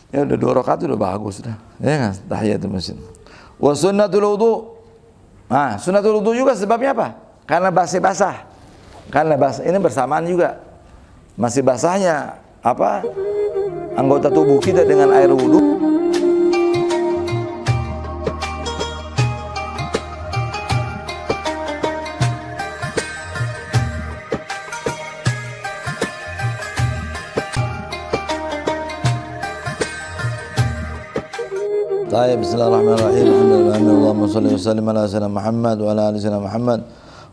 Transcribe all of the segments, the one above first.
Ya udah 2 rakaat udah bagus dah. Ya kan, tahiyatul masjid. Wa sunnatul wudu. Nah, sunnatul wudu juga sebabnya apa? Karena basah. Karena basah ini bersamaan juga. Masih basahnya apa? Anggota tubuh kita dengan air wudu. Bismillahirrahmanirrahim. Allahumma shalli wa sallim ala sayyidina Muhammad wa ala ali sayyidina Muhammad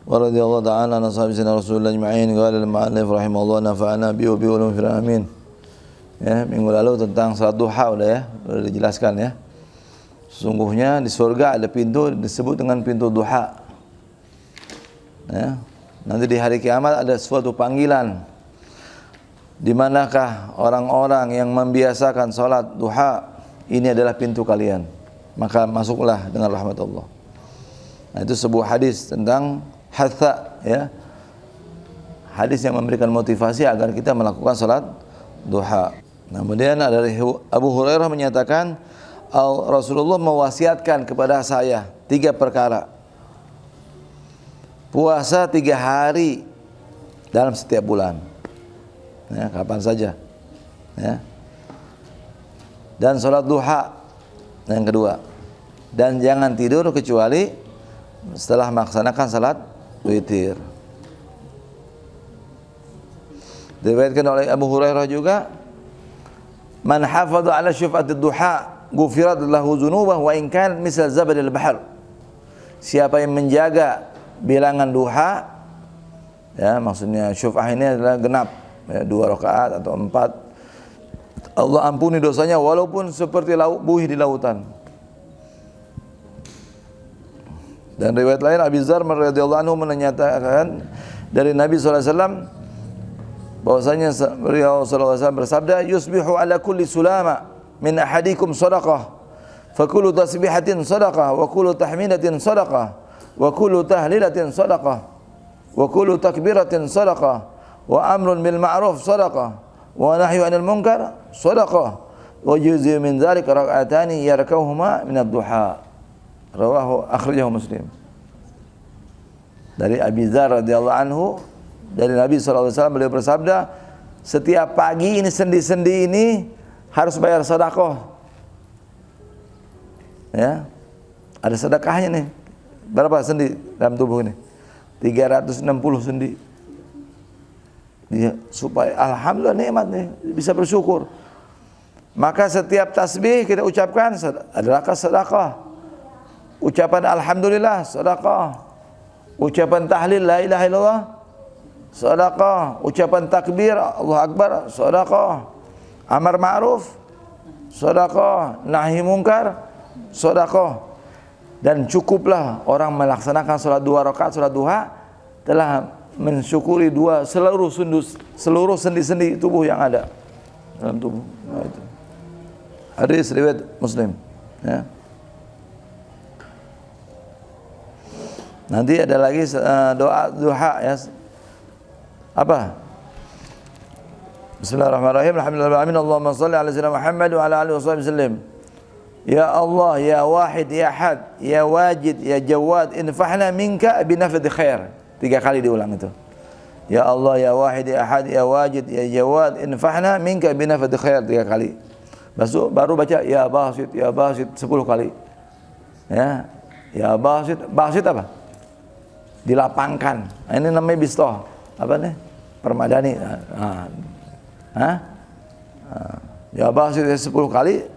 wa radhiyallahu ta'ala an ashabi sayyidina Rasulullah ajma'in. Qala al-mu'allif rahimahullah nafa'ana bi ulum fil amin. Ya, minggu lalu tentang salat duha udah dijelaskan ya. Sesungguhnya di surga ada pintu disebut dengan pintu duha. Ya. Nanti di hari kiamat ada suatu panggilan. Di manakah orang-orang yang membiasakan salat duha? Ini adalah pintu kalian, maka masuklah dengan rahmat Allah. Nah, itu sebuah hadis tentang hatha, ya, hadis yang memberikan motivasi agar kita melakukan salat duha. Nah, kemudian ada Abu Hurairah menyatakan Rasulullah mewasiatkan kepada saya 3 perkara. Puasa 3 hari dalam setiap bulan, ya, kapan saja, ya. Dan sholat duha yang kedua, dan jangan tidur kecuali setelah melaksanakan salat witir. Diriwayatkan oleh Abu Hurairah juga, man hafadha ala syuf'atid duha ghufirat lahu dzunubahu wa in kan misal zabadil bahr. Siapa yang menjaga bilangan duha, ya, maksudnya syuf'ah ini adalah genap, ya, 2 rakaat atau 4, Allah ampuni dosanya walaupun seperti buih di lautan. Dan riwayat lain Abi Dzar radhiyallahu anhu menyatakan dari Nabi SAW bahwasanya beliau SAW bersabda, yusbihu ala kulli sulama min ahadikum sadaqah fa kullu tasbihatin sadaqah wa kullu tahmidatin sadaqah wa kullu tahlilatin sadaqah wa kullu takbiratin sadaqah wa amrun bil ma'ruf sadaqah wa nahyu 'anil munkar shadaqah wa juz'un min dzalika rak'atani yarkauhuma min ad-duha. Rawahu akhrajahu Muslim. Dari Abi Dzar radhiyallahu anhu, dari Nabi sallallahu alaihi wasallam, beliau bersabda, setiap pagi ini sendi-sendi ini harus bayar sedekah. Ya. Ada sedekahnya nih. Berapa sendi dalam tubuh ini? 360 sendi. Dia, supaya alhamdulillah nikmat nih, bisa bersyukur. Maka setiap tasbih kita ucapkan adalah sedekah. Ucapan alhamdulillah sedekah. Ucapan tahlil la ilaha illallah sedekah. Ucapan takbir Allahu akbar sedekah. Amar ma'ruf sedekah, nahi munkar sedekah. Dan cukuplah orang melaksanakan salat 2 rakaat salat duha telah mensyukuri seluruh sendi-sendi tubuh yang ada dalam tubuh. Nah, itu hadis riwayat Muslim, ya. Nanti ada lagi doa duha, ya. Apa? Bismillahirrahmanirrahim. Alhamdulillahirabbil Allahumma shalli ala sayyidina Muhammad wa ala alihi wasallam. Ya Allah, ya Wahid, ya Ahad, ya Wajid, ya Jawad, infahna minka binafdi khair. 3 kali diulang itu. Ya Allah, ya Wahid, ya Ahad, ya Wajid, ya Jawad, infahna minka binafdi khair 3 kali. Baru baca ya Basit 10 kali. Ya. Ya Basit apa? Dilapangkan. Nah, ini namanya bistoh. Apa nih? Permadani. Ya Basit 10 kali.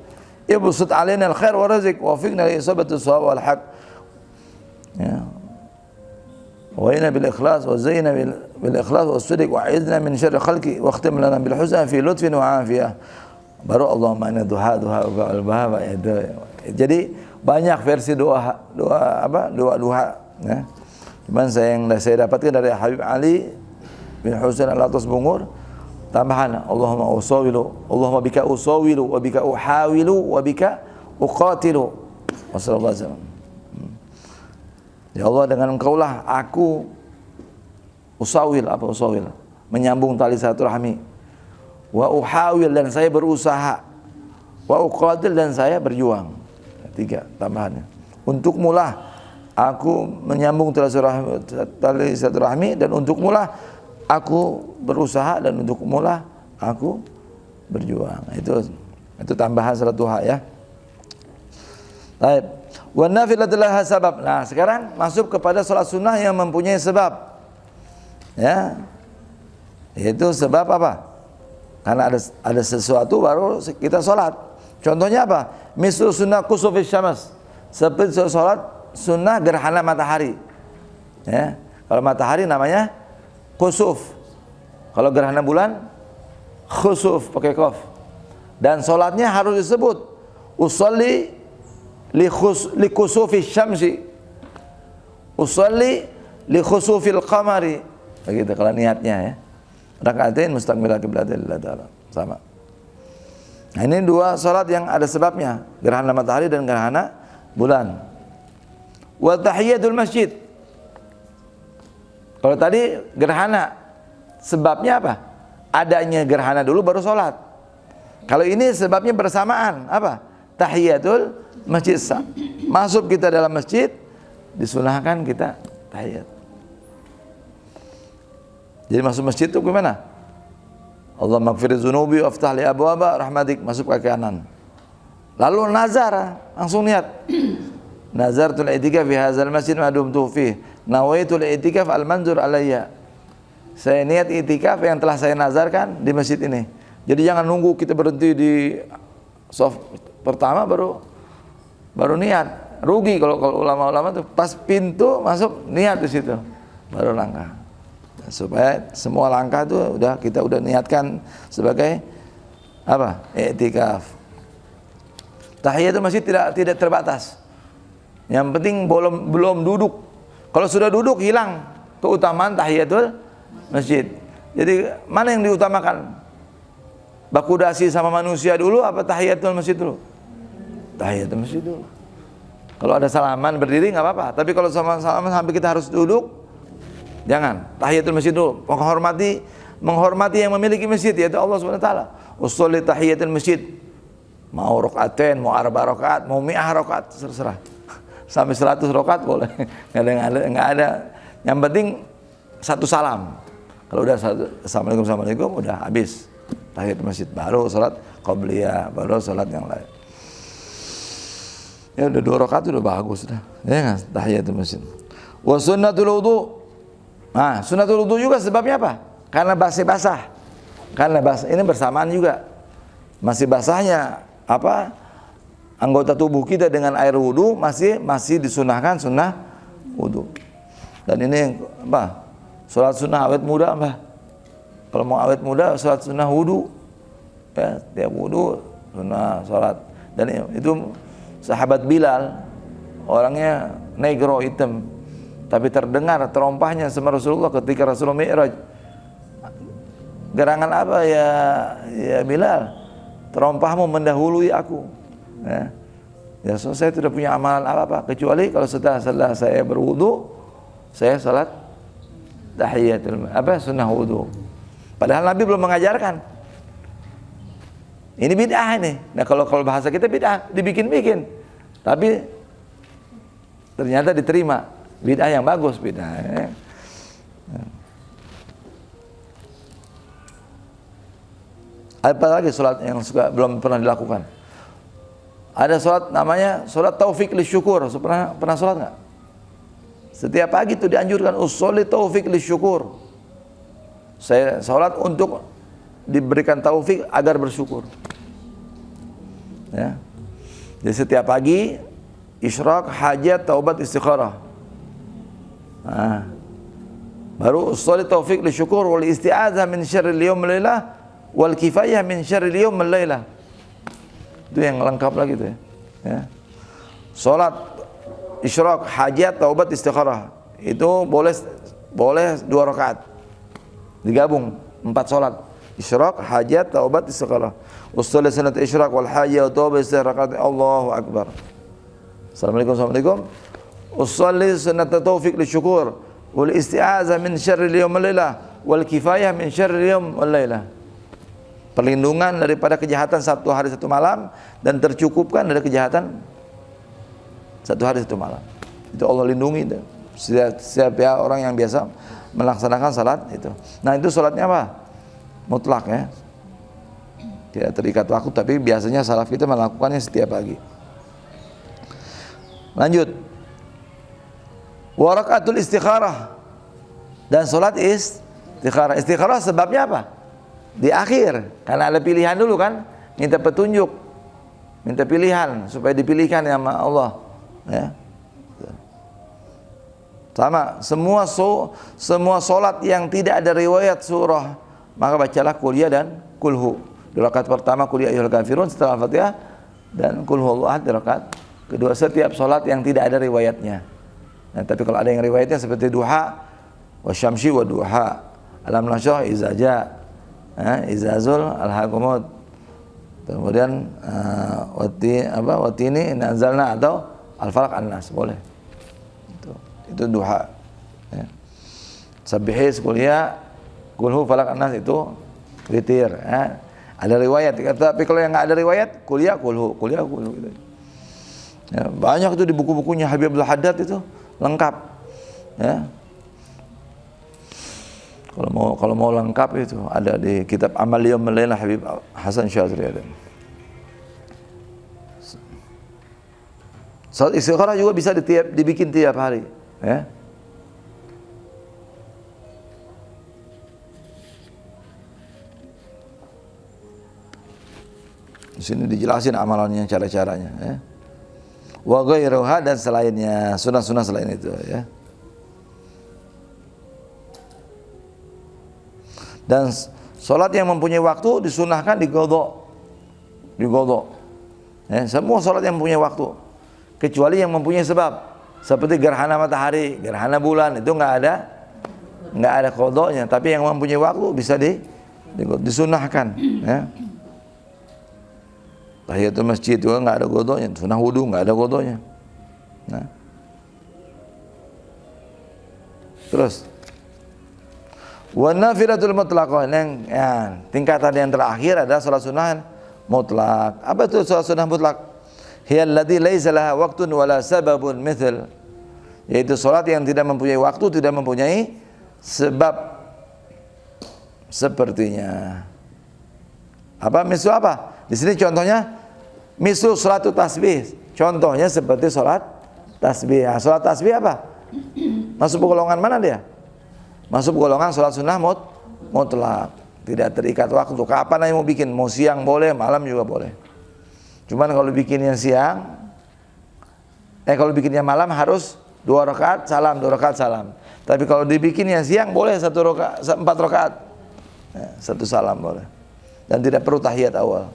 Ibsut alaina al-khair wa rizq wa fiqna li isabati as-shawab wal haq. Ya. وإنا بالإخلاص وزينا بالإخلاص والصدق وعيذنا من شر خلقي واختم لنا بالحسنى في لطف وعافية. Baru Allahumma inna duha al-bahaba. Jadi banyak versi doa duha, ya. Cuman saya dapatkan dari Habib Ali bin Husain al-Atas Bungur, tambahan Allahumma bika usawilu wa bika uhawilu wa bika uqatilu. Wassallallahu alaihi wasallam. Ya Allah, dengan Engkaulah aku usawil, menyambung tali silaturahmi. Wa uhawil, dan saya berusaha. Wa uqatil, dan saya berjuang. 3 tambahannya. Untukmulah aku menyambung tali silaturahmi, dan untukmulah aku berusaha, dan untukmulah aku berjuang. Itu tambahan salat duha ya. Baik. Wa nafilatul laha sabab. Nah, sekarang masuk kepada salat sunnah yang mempunyai sebab. Ya. Yaitu sebab apa? Karena ada sesuatu baru kita salat. Contohnya apa? Misal sunnah kusufis syams. Seperti salat sunnah gerhana matahari. Ya. Kalau matahari namanya kusuf. Kalau gerhana bulan khusuf pakai qaf. Dan salatnya harus disebut usolli li kusufis syamsi, usolli li khusufil qamari. Begitu kalau niatnya ya. Rakaatain mustaqbil qiblatil ta'ala. Sama. Nah, ini 2 salat yang ada sebabnya, gerhana matahari dan gerhana bulan. Wa tahiyatul masjid. Kalau tadi gerhana, sebabnya apa? Adanya gerhana dulu baru salat. Kalau ini sebabnya bersamaan, apa? Tahiyatul masjid. Masuk kita dalam masjid, disunahkan kita tahiyat. Jadi masuk masjid itu gimana? Allah maghfir dzunubi waftah li abwaaba rahmatik, masuk ke kanan. Lalu nazar, langsung niat. Nazartul i'tikaf fi hadzal masjid ma dumtu fihi. Nawaitul i'tikaf al-manzur alayya. Saya niat i'tikaf yang telah saya nazarkan di masjid ini. Jadi jangan nunggu kita berhenti di soft pertama baru niat. Rugi kalau ulama-ulama tuh pas pintu masuk niat di situ. Baru langkah. Supaya semua langkah itu kita udah niatkan sebagai apa? I'tikaf. Tahiyatul masjid tidak terbatas. Yang penting belum duduk. Kalau sudah duduk hilang keutamaan tahiyatul masjid. Jadi mana yang diutamakan? Bakudasi sama manusia dulu apa tahiyatul masjid dulu? Tahiyatul masjid dulu. Kalau ada salaman berdiri nggak apa-apa. Tapi kalau sama salaman sampai kita harus duduk, jangan. Tahiyatul masjid dulu. Menghormati yang memiliki masjid, yaitu Allah Subhanahu wa taala. Usolli tahiyatul masjid. Mau rakatain, mau 4 rakaat, mau 100 rakaat, terserah. Sampai 100 rakaat boleh. Enggak ada. Yang penting 1 salam. Kalau udah assalamualaikum udah habis. Tahiyatul masjid, baru salat qabliyah, baru salat yang lain. Ya udah 2 rakaat udah bagus dah. Ya kan? Tahiyatul masjid. Wa sunnatul wudu. Nah, sunnatul wudu juga sebabnya apa? Karena basah. Karena basah ini bersamaan juga. Masih basahnya apa? Anggota tubuh kita dengan air wudu masih disunahkan sunnah wudu. Dan ini apa? Salat sunnah awet muda apa? Kalau mau awet muda salat sunnah wudu. Ya, tiap wudu sunnah salat. Dan itu sahabat Bilal, orangnya negro hitam, tapi terdengar terompahnya sama Rasulullah ketika Rasulullah Mi'raj. Gerangan apa ya Bilal? Terompahmu mendahului aku. Ya saya tidak punya amalan apa-apa kecuali kalau setelah saya berwudu saya salat tahiyatul sunnah wudu. Padahal Nabi belum mengajarkan. Ini bid'ah ini. Nah kalau bahasa kita bid'ah, dibikin-bikin. Tapi ternyata diterima. Bid'ah yang bagus bid'ah. Apa lagi sholat yang belum pernah dilakukan? Ada sholat namanya sholat taufik li syukur. Pernah sholat nggak? Setiap pagi itu dianjurkan usolli taufik li syukur. Saya sholat untuk diberikan taufik agar bersyukur. Ya. Jadi setiap pagi isyraq, hajat, taubat, istikharah. Nah, baru usolli taufik li syukur wal isti'adzah min syarril yawm wal lailah wal kifayah min syarril yawm wal lailah. Itu yang lengkap lagi tuh ya. Ya. Salat isyraq, hajat, taubat, istikharah. Itu boleh 2 rakaat. Digabung 4 salat. Isyraq, hajat, taubat, istikharah. Ussolli sunat isyraq wal hajat wa taubat istikharah. Allahu akbar. Assalamualaikum. Ussolli sunat taufik li syukur wal isti'azah min syarril yawm wal lailah wal kifayah min syarril yawm wal lailah. perlindungan daripada kejahatan satu hari satu malam, dan tercukupkan dari kejahatan satu hari satu malam. Itu Allah lindungi setiap orang yang biasa melaksanakan salat itu. Nah, itu salatnya apa? Mutlak ya. Tidak terikat waktu, tapi biasanya salaf kita melakukannya setiap pagi. Lanjut. Wa rakaatul istikharah, dan salat istikharah. Istikharah sebabnya apa? Di akhir, karena ada pilihan dulu kan, minta petunjuk, minta pilihan supaya dipilihkan sama Allah ya. Sama, semua solat yang tidak ada riwayat surah, maka bacalah kuliah dan kulhu. Di rakaat pertama kuliah ayyuhal kafirun setelah Al-Fatihah, dan kulhu Allah di rakaat kedua, setiap solat yang tidak ada riwayatnya. Nah, tapi kalau ada yang riwayatnya seperti duha, wasyamsi wa duha, alam nashrah, izaja, izazul, alhaqumut, kemudian watini nazalna, atau al-falaq an-nas, boleh. Itu duha ya. Sabihis kuliah, kulhu, falaq an-nas itu witir ya. Ada riwayat, tapi kalau yang nggak ada riwayat, kuliah kulhu gitu. Ya, banyak itu di buku-bukunya Habib Abdul Haddad itu lengkap ya. Kalau mau lengkap itu ada di kitab Amal Yaumil Lail Habib Hasan Syadzili ada. Salat istikharah juga bisa dibikin tiap hari ya. Di sini dijelasin amalannya, cara-caranya ya. Wa ghairuha, dan selainnya, sunah-sunah selain itu ya. Dan salat yang mempunyai waktu disunahkan digodok. Ya, semua salat yang mempunyai waktu, kecuali yang mempunyai sebab, seperti gerhana matahari, gerhana bulan, itu nggak ada qadanya. Tapi yang mempunyai waktu bisa disunahkan ya. Tahiyatul masjid juga nggak ada qadanya, sunah wudu nggak ada qadanya. Nah, terus wa nafilatul mutlaqah, yang tingkatan yang terakhir adalah salat sunnah mutlak. Apa itu salat sunnah mutlak? Hiya allati laisa laha waqtun wala sababun mithl, yaitu salat yang tidak mempunyai waktu, tidak mempunyai sebab sepertinya. Apa misal apa? Di sini contohnya misal salatut tasbih. Contohnya seperti salat tasbih. Nah, salat tasbih apa? Masuk golongan mana dia? Masuk golongan salat sunnah mutlak. Tidak terikat waktu. Kapan aja mau bikin? Mau siang boleh, malam juga boleh. Cuman kalau bikinnya siang, kalau bikinnya malam harus 2 rakaat salam, 2 rakaat salam. Tapi kalau dibikinnya siang boleh 4 rakaat. 1 salam boleh. Dan tidak perlu tahiyat awal.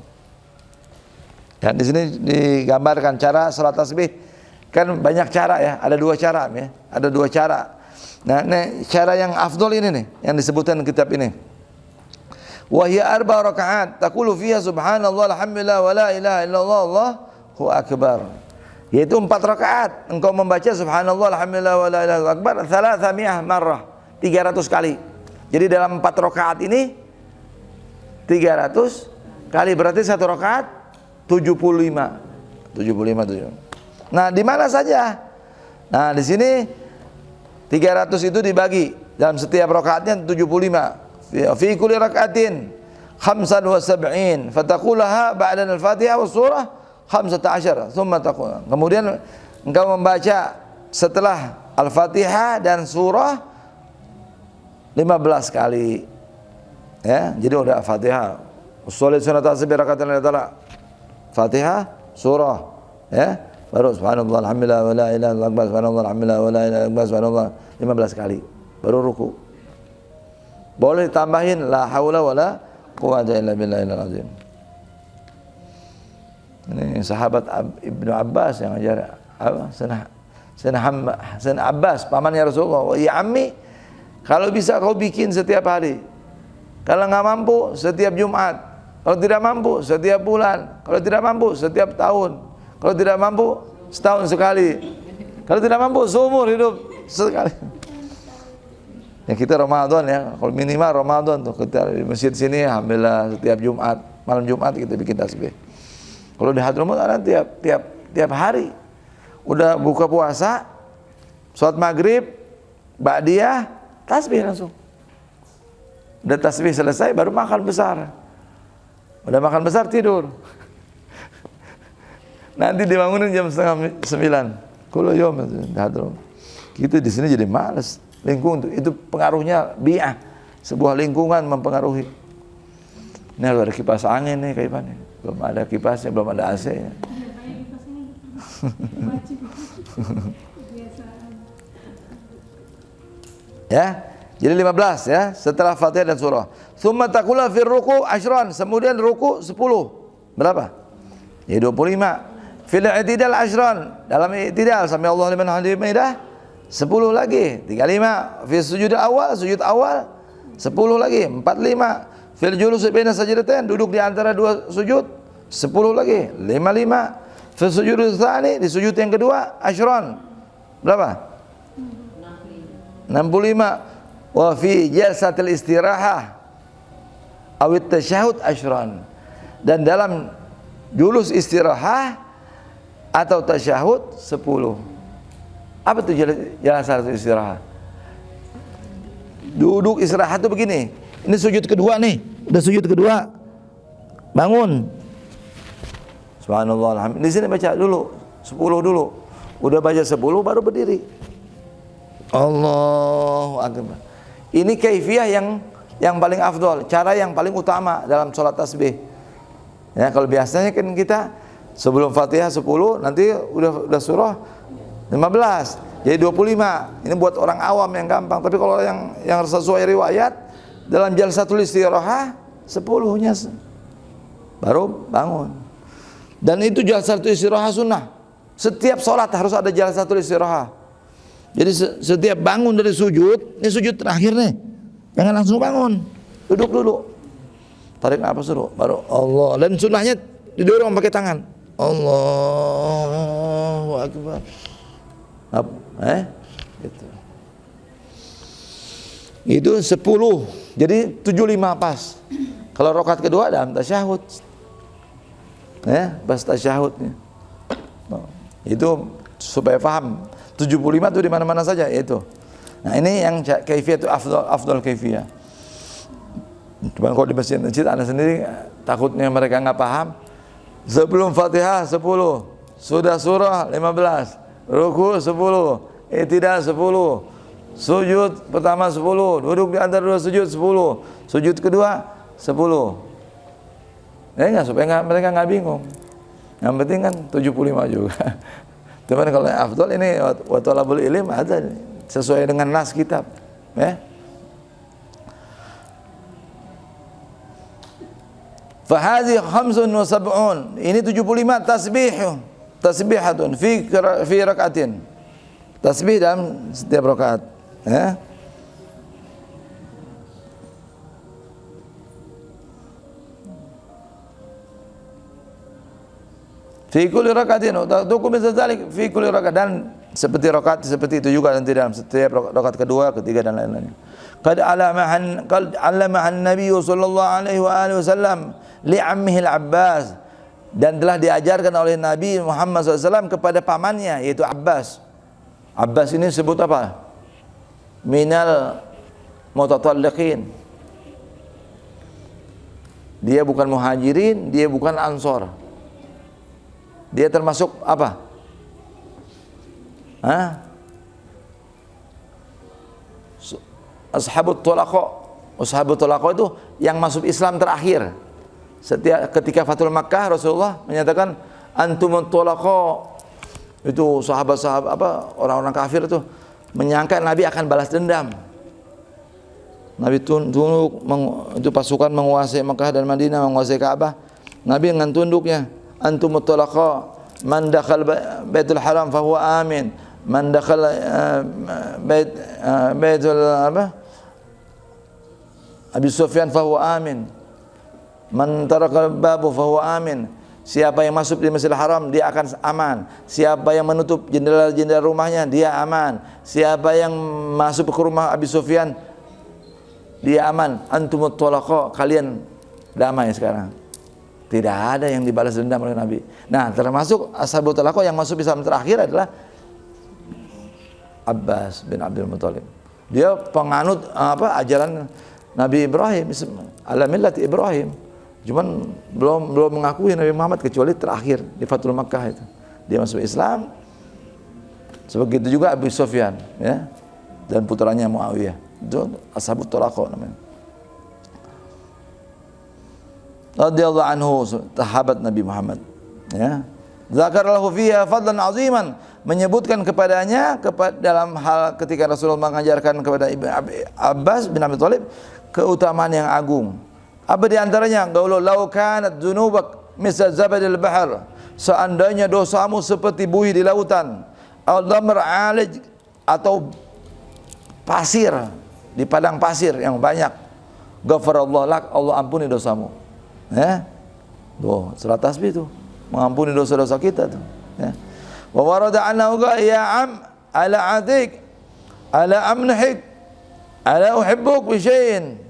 Dan di sini digambarkan cara salat tasbih. Kan banyak cara ya, ada 2 cara ya. Ada 2 cara. Nah, ini cara yang afdol ini nih, yang disebutkan di kitab ini. Wa hiya 4 rakaat taqulu fiha subhanallah alhamdulillah wa la ilaha illallah Allahu akbar. Yaitu 4 rakaat engkau membaca subhanallah alhamdulillah wa la ilaha illallah akbar 300 marrah, 300 kali. Jadi dalam 4 rakaat ini 300 kali, berarti 1 rakaat 75. Nah, di mana saja? Nah, di sini 300 itu dibagi dalam setiap rakaatnya 75. Fi kulli rakaatin 75 fataqulaha ba'da al-Fatihah was surah 15 thumma taqul. Kemudian engkau membaca setelah Al-Fatihah dan surah 15 kali. Ya, jadi udah Fatihah, usolli sunat tasbih rakatan lidala, Fatihah, surah, ya, baru subhanallah alhamdulillah wa la ilaha illallah, subhanallah alhamdulillah wa la ilaha illallah, subhanallah 15 kali, baru ruku. Boleh tambahin la haula wala quwwata illa billahil azim. Ini sahabat Ibnu Abbas yang ajar apa? Sen Abbas, pamannya Rasulullah. Ya ammi, kalau bisa kau bikin setiap hari. Kalau nggak mampu, setiap Jumat. Kalau tidak mampu, setiap bulan. Kalau tidak mampu, setiap tahun. Kalau tidak mampu, setahun sekali. Kalau tidak mampu, seumur hidup sekali. Ya kita Ramadan ya, kalau minimal Ramadan tuh kita di masjid sini alhamdulillah setiap Jumat, malam Jumat kita bikin tasbih. Kalau di Hadramaut ada tiap hari. Udah buka puasa, sholat maghrib, ba'diyah, tasbih langsung. Udah tasbih selesai baru makan besar. Udah makan besar tidur. Nanti dibangunin jam 8:30. Kalau yom di Hadramaut. Kita di sini jadi malas. Lingkungan itu pengaruhnya bi'ah. Sebuah lingkungan mempengaruhi. Ini harus ada kipas angin nih kayak gimana? Belum ada kipasnya, belum ada AC-nya. Ya, jadi 15 ya, setelah Fatihah dan surah. Tsumma taqula fi ruku' asyran, kemudian ruku' 10. Berapa? Ya 25. Fil i'tidal asyran, dalam i'tidal sami Allahu liman hamidah 10 lagi. 35. Fi sujud awal, sujud awal 10 lagi. 45. Fil julus baina sajdatain, duduk di antara dua sujud 10 lagi. 55. Fil sujud tsani, di sujud yang kedua asyran. Berapa? 65. Wa fi jalsatil istirahah awit tasyahud asyran. Dan dalam julus istirahah atau tasyahud 10. Apa itu jalsatul istirahah? Duduk istirahat itu begini. Ini sujud kedua nih. Udah sujud kedua. Bangun. Subhanallah, alhamdulillah. Di sini baca dulu 10 dulu. Udah baca 10 baru berdiri. Allahu akbar. Ini kaifiyah yang paling afdol, cara yang paling utama dalam sholat tasbih. Ya, kalau biasanya kan kita sebelum Fatihah 10, nanti udah surah 15. Jadi 25. Ini buat orang awam yang gampang. Tapi kalau yang sesuai riwayat dalam jalsatul istirahah 10-nya baru bangun. Dan itu jalsatul istirahah sunnah. Setiap sholat harus ada jalsatul istirahah. Jadi setiap bangun dari sujud, ini sujud terakhir nih, jangan langsung bangun, duduk dulu, tarik nafas dulu, baru Allah. Dan sunnahnya didorong pakai tangan, Allahu akbar. Gitu. Itu 10, jadi 75 pas. Kalau rakaat kedua dalam tasyahud, ya, pas tasyahudnya. Itu supaya paham. 75 itu di mana-mana saja itu. Nah, ini yang kaifiyah itu afdal kaifiyah. Cuma kalau di masjid Anda sendiri takutnya mereka nggak paham. Sebelum Fatihah 10, sudah surah 15, ruku 10, i'tidal 10, sujud pertama 10, duduk di antara dua sujud 10, sujud kedua 10. Ya enggak, supaya mereka nggak bingung. Yang penting kan 75 juga. Cuman kalau yang afdal ini wa talabul ilm ada sesuai dengan nas kitab, ya. Fa hadhi 75, ini 75 tasbihatun fi rakaatin. Tasbih dalam setiap rakaat, ya. Fi kulli rakaatin tukum bizalik fi kulli rakaat, dan seperti rakaat seperti itu juga nanti dalam setiap rakaat kedua, ketiga dan lain-lainnya. Qad allamaha an-nabiy sallallahu alaihi wasallam li ammihi al-Abbas, dan telah diajarkan oleh Nabi Muhammad SAW kepada pamannya yaitu Abbas. Abbas ini sebut apa? Minal mutatalliqin. Dia bukan muhajirin, dia bukan ansor. Dia termasuk apa? Ashabut Thulaqa. Ashabut Thulaqa itu yang masuk Islam terakhir. Ketika Fathul Makkah, Rasulullah menyatakan antumut Thulaqa. Itu sahabat-sahabat orang-orang kafir itu menyangka Nabi akan balas dendam. Nabi tunduk, itu pasukan menguasai Makkah dan Madinah, menguasai Ka'bah. Nabi dengan tunduknya, antumut Thulaqa, man dakhal Baitul Haram fahuwa amin, man dakhal Baitul Abi Sufyan fahuwa amin, man taraka babu fahuwa amin. Siapa yang masuk di Masjidil Haram dia akan aman. Siapa yang menutup jendela-jendela rumahnya dia aman. Siapa yang masuk ke rumah Abi Sufyan dia aman. Antumut thalaqa, kalian damai sekarang. Tidak ada yang dibalas dendam oleh Nabi. Nah, termasuk ashabut thalaqa yang masuk Islam terakhir adalah Abbas bin Abdul Muthalib. Dia penganut ajaran Nabi Ibrahim, ala millati Ibrahim. Cuman belum mengakui Nabi Muhammad kecuali terakhir di Fathul Makkah itu. Dia masuk Islam. Sebegitu juga Abu Sufyan, ya. Dan putranya Muawiyah. Itu ashabut thalaqa namanya. Radhiyallahu anhu, sahabat Nabi Muhammad, ya. Zakarallahu fiha fadlan aziman, menyebutkan kepadanya dalam hal ketika Rasulullah mengajarkan kepada Abbas bin Abi Thalib keutamaan yang agung. Apa di antaranya? Qaulu law kanat dzunubak misal zabadil bahr, seandainya dosamu seperti buih di lautan, al damr alij, atau pasir di padang pasir yang banyak, ghafarallahu lak, Allah ampuni dosamu. Ya. Tuh, surat tasbih itu mengampuni dosa-dosa kita tuh, ya. Wa warada annahu ya am ala adik ala amnahik ala uhibbuk bi syai'in.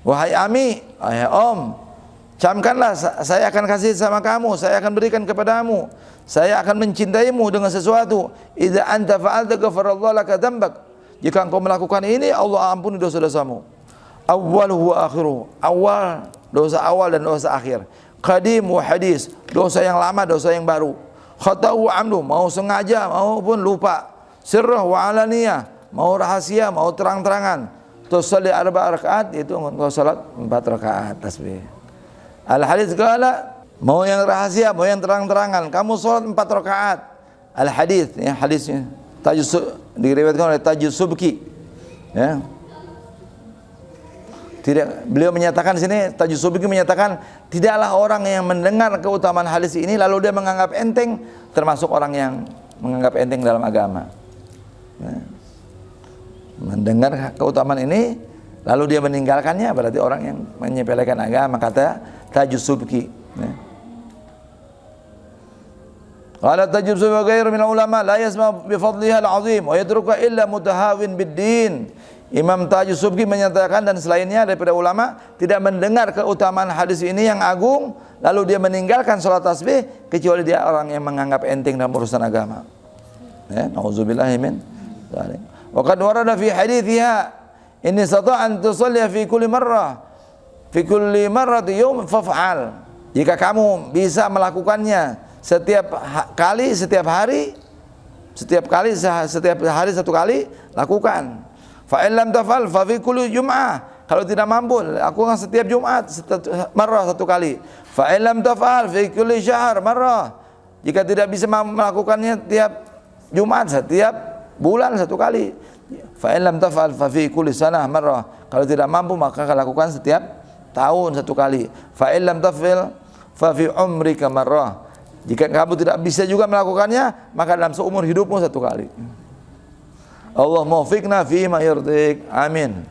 Wahai ami, wahai om, camkanlah, saya akan kasih sama kamu, saya akan berikan kepadamu, saya akan mencintaimu dengan sesuatu. Idza anta fa'alta ghafarallahu laka dzambak. Jika engkau melakukan ini, Allah ampuni dosa-dosamu. Awwaluhu wa akhiruhu, awal, dosa awal dan dosa akhir. Qadim wa hadis, dosa yang lama, dosa yang baru. Khata'u wa amdu, mau sengaja maupun lupa. Sirrah wa alaniyah, mau rahasia, mau terang-terangan. Tusalli 4 rakaat, itu engkau salat 4 rakaat tasbih. Al hadis qala, mau yang rahasia, mau yang terang-terangan, kamu salat 4 rakaat. Al hadis, ya, hadisnya diriwayatkan oleh Tajus Subki, ya. Tidak, beliau menyatakan di sini, Tajus Subki menyatakan, tidaklah orang yang mendengar keutamaan hadis ini lalu dia menganggap enteng, termasuk orang yang menganggap enteng dalam agama. Ya. Mendengar keutamaan ini lalu dia meninggalkannya, berarti orang yang menyepelekan agama, kata Tajus Subki, ya. Qala Tajus Subki wa ghairu min ulama la yasma bi fadliha al-azim wa yatruka illa mutahawin bid-din. Imam Tajus Subki menyatakan dan selainnya daripada ulama tidak mendengar keutamaan hadis ini yang agung lalu dia meninggalkan salat tasbih kecuali dia orang yang menganggap enteng dalam urusan agama. Ya, nauzubillahi min dzalik. Wa qad warada fi hadithiha inni sata'an tusalli fi kulli marrati yawm faf'al. Jika kamu bisa melakukannya setiap hari setiap hari satu kali, lakukan. Fa in lam tafal fa fi kulli jum'ah. Kalau tidak mampu, lakukan setiap Jumat marrah satu kali. Fa in lam tafal fi kulli syahr marrah. Jika tidak bisa melakukannya tiap Jumat, setiap bulan satu kali. Fa in lam tafal fa fi kulli sanah marrah. Kalau tidak mampu maka lakukan setiap tahun satu kali. Fa in lam tafil fa fi umrika marrah. Jika kamu tidak bisa juga melakukannya, maka dalam seumur hidupmu satu kali. Allah maufiqna fi ma yurdik. Amin.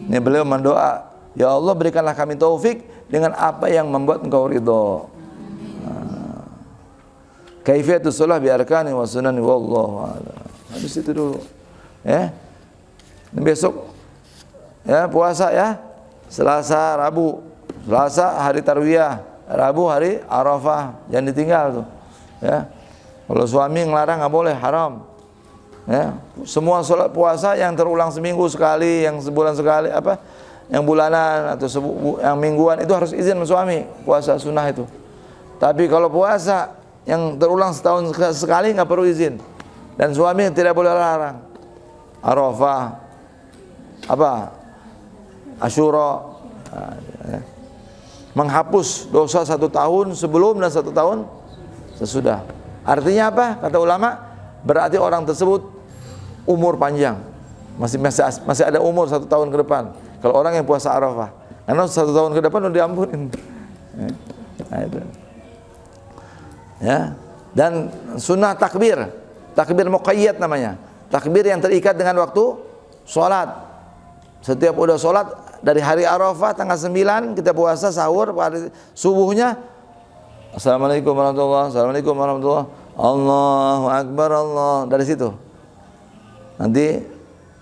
Ini beliau mendoa, ya Allah berikanlah kami taufik dengan apa yang membuat engkau ridho. Kaifiyatus shalah bi arkani wa sunani wallahu a'lam. Habis itu dulu. Ya. Dan besok ya puasa ya. Selasa, Rabu. Selasa hari Tarwiyah, Rabu hari Arafah. Jangan ditinggal tuh. Ya. Kalau suami ngelarang enggak boleh, haram. Ya, semua sholat puasa yang terulang seminggu sekali, yang sebulan sekali, yang bulanan atau yang mingguan itu harus izin suami, puasa sunnah itu. Tapi kalau puasa yang terulang setahun sekali nggak perlu izin, dan suami tidak boleh larang. Arafah, Asyura, menghapus dosa 1 tahun sebelum dan 1 tahun sesudah. Artinya apa? Kata ulama, berarti orang tersebut umur panjang, masih ada umur 1 tahun ke depan. Kalau orang yang puasa Arafah, karena 1 tahun ke depan udah diampunin. Nah, itu. Ya. Dan sunnah takbir muqayyad namanya, takbir yang terikat dengan waktu sholat. Setiap udah sholat dari hari Arafah tanggal 9 kita puasa sahur pada subuhnya, Assalamualaikum warahmatullahi wabarakatuh, Assalamualaikum warahmatullahi wabarakatuh, Allahu Akbar, Allah. Dari situ nanti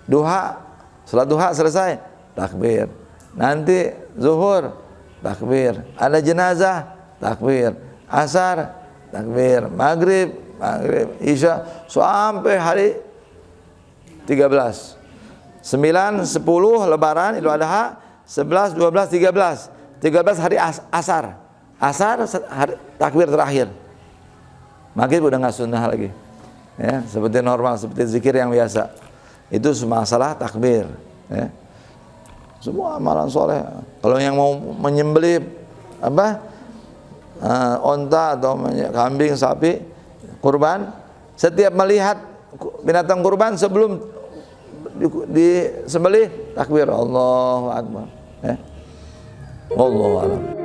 duha, salat duha selesai, takbir. Nanti zuhur, takbir. Ada jenazah, takbir. Asar, takbir. Maghrib, isya, sampai hari 13. 9, 10 Lebaran, Idul Adha, 11, 12, 13. 13 hari asar. Asar hari takbir terakhir. Maghrib udah nggak sunnah lagi. Ya, seperti normal, seperti zikir yang biasa. Itu masalah takbir. Ya. Semua amalan soleh. Kalau yang mau menyembelih onta atau kambing, sapi, kurban, setiap melihat binatang kurban sebelum disembelih takbir Allahu Akbar. Ya. Wallahu a'lam.